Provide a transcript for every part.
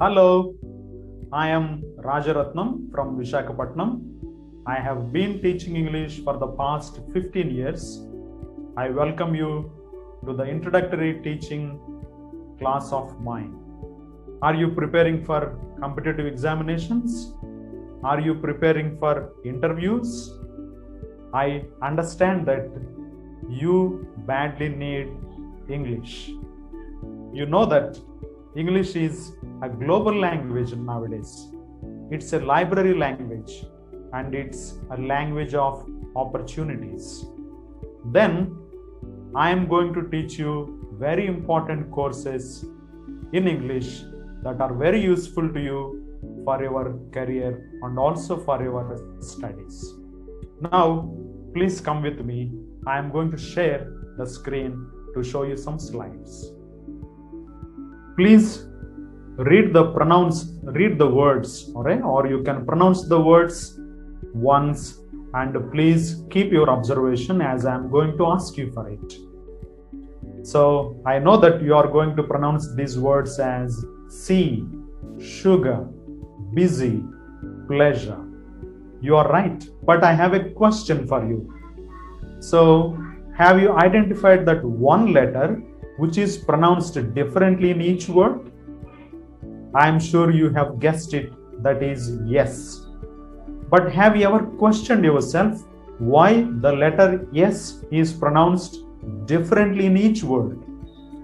Hello, I am Ratnam from Visakhapatnam. I have been teaching English for the past 15 years. I welcome you to the introductory teaching class of mine. Are you preparing for competitive examinations? Are you preparing for interviews? I understand that you badly need English. You know that English is a global language nowadays. It's a library language and it's a language of opportunities. Then I am going to teach you very important courses in English that are very useful to you for your career and also for your studies. Now, please come with me. I am going to share the screen to show you some slides. Please read the words, all right? Or you can pronounce the words once, and please keep your observation as I am going to ask you for it. So I know that you are going to pronounce these words as sea, sugar, busy, pleasure. You are right, but I have a question for you. So have you identified that one letter which is pronounced differently in each word? I am sure you have guessed it, that is yes. But have you ever questioned yourself why the letter S is pronounced differently in each word?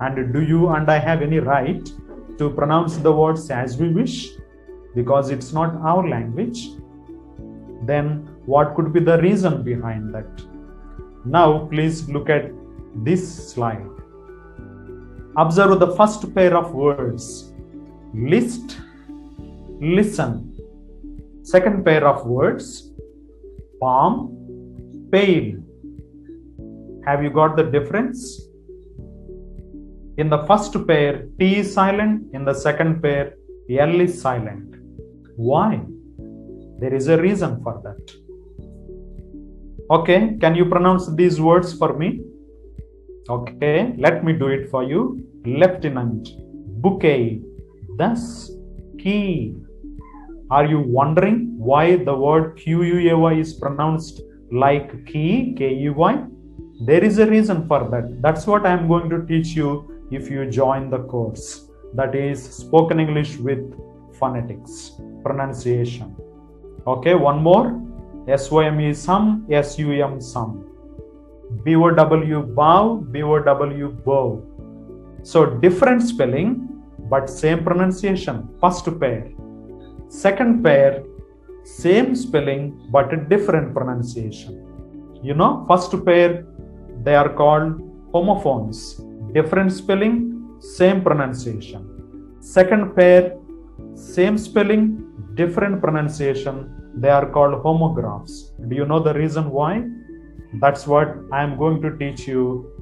And do you and I have any right to pronounce the words as we wish? Because it's not our language. Then what could be the reason behind that? Now please look at this slide. Observe the first pair of words. List, listen. Second pair of words. Palm, pale. Have you got the difference? In the first pair, T is silent. In the second pair, L is silent. Why? There is a reason for that. Okay, can you pronounce these words for me? Okay, let me do it for you. Lieutenant, bouquet, thus, key. Are you wondering why the word QUAY is pronounced like key, KEY? There is a reason for that. That's what I am going to teach you if you join the course. That is spoken English with phonetics, pronunciation. Okay, one more. SYM some, SUM some. BOW bow, BOW bow. So different spelling but same pronunciation. First pair. Second pair, same spelling but a different pronunciation. You know, first pair, they are called homophones. Different spelling, same pronunciation. Second pair, same spelling, different pronunciation. They are called homographs. Do you know the reason why? That's what I am going to teach you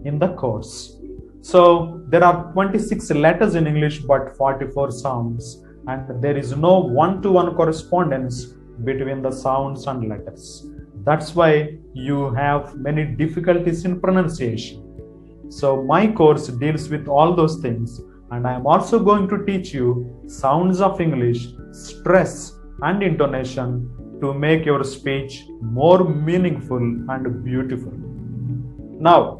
in the course. So there are 26 letters in English but 44 sounds, and there is no one-to-one correspondence between the sounds and letters. That's why you have many difficulties in pronunciation. So my course deals with all those things, and I am also going to teach you sounds of English, stress and intonation to make your speech more meaningful and beautiful. Now,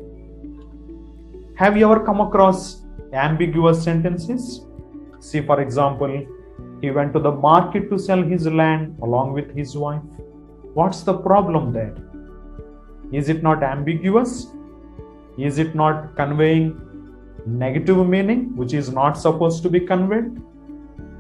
have you ever come across ambiguous sentences? See, for example, he went to the market to sell his land along with his wife. What's the problem there? Is it not ambiguous? Is it not conveying negative meaning, which is not supposed to be conveyed?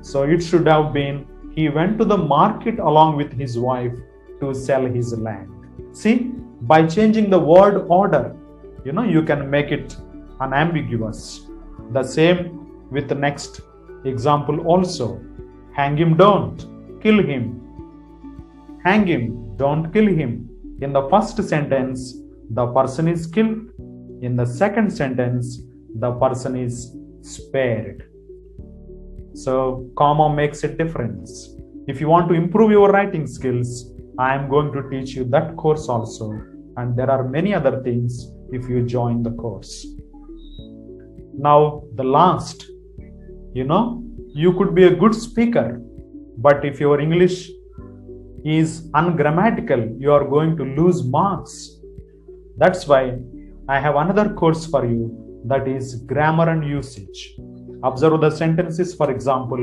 So it should have been, he went to the market along with his wife to sell his land. See, by changing the word order, you can make it unambiguous. The same with the next example also. Hang him, don't kill him. Hang him, don't kill him. In the first sentence, the person is killed. In the second sentence, the person is spared. So comma makes a difference. If you want to improve your writing skills, I am going to teach you that course also. And there are many other things if you join the course. Now, the last, You could be a good speaker, but if your English is ungrammatical, you are going to lose marks. That's why I have another course for you, that is grammar and usage. Observe the sentences. For example,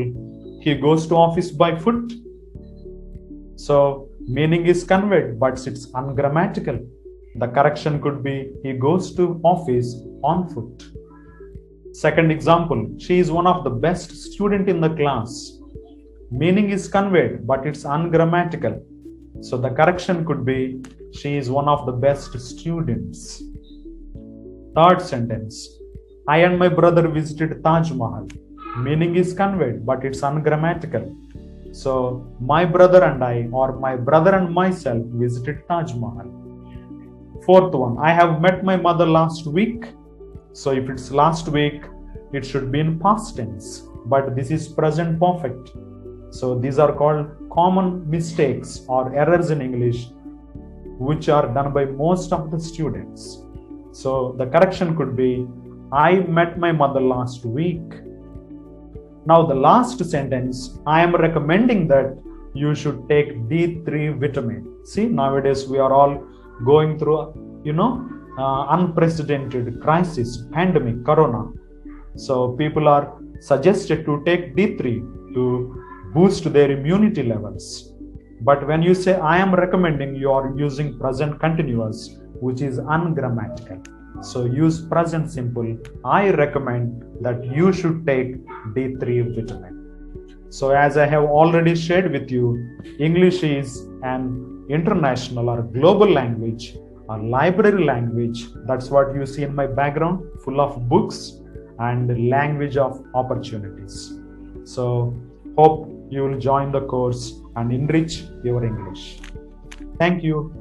he goes to office by foot. So meaning is conveyed, but it's ungrammatical. The correction could be he goes to office on foot. Second example, she is one of the best student in the class. Meaning is conveyed, but it's ungrammatical. So the correction could be she is one of the best students. Third sentence, I and my brother visited Taj Mahal. Meaning is conveyed, but it's ungrammatical. So my brother and I, or my brother and myself visited Taj Mahal. Fourth one, I have met my mother last week. So if it's last week, it should be in past tense, but this is present perfect. So these are called common mistakes or errors in English, which are done by most of the students. So the correction could be, I met my mother last week. Now the last sentence, I am recommending that you should take D3 vitamin. See, nowadays we are all going through, unprecedented crisis, pandemic, corona. So people are suggested to take D3 to boost their immunity levels. But when you say I am recommending, you are using present continuous, which is ungrammatical. So use present simple. I recommend that you should take D3 vitamin. So as I have already shared with you, English is an international or global language, a library language. That's what you see in my background, full of books and language of opportunities. So hope you will join the course and enrich your English. Thank you.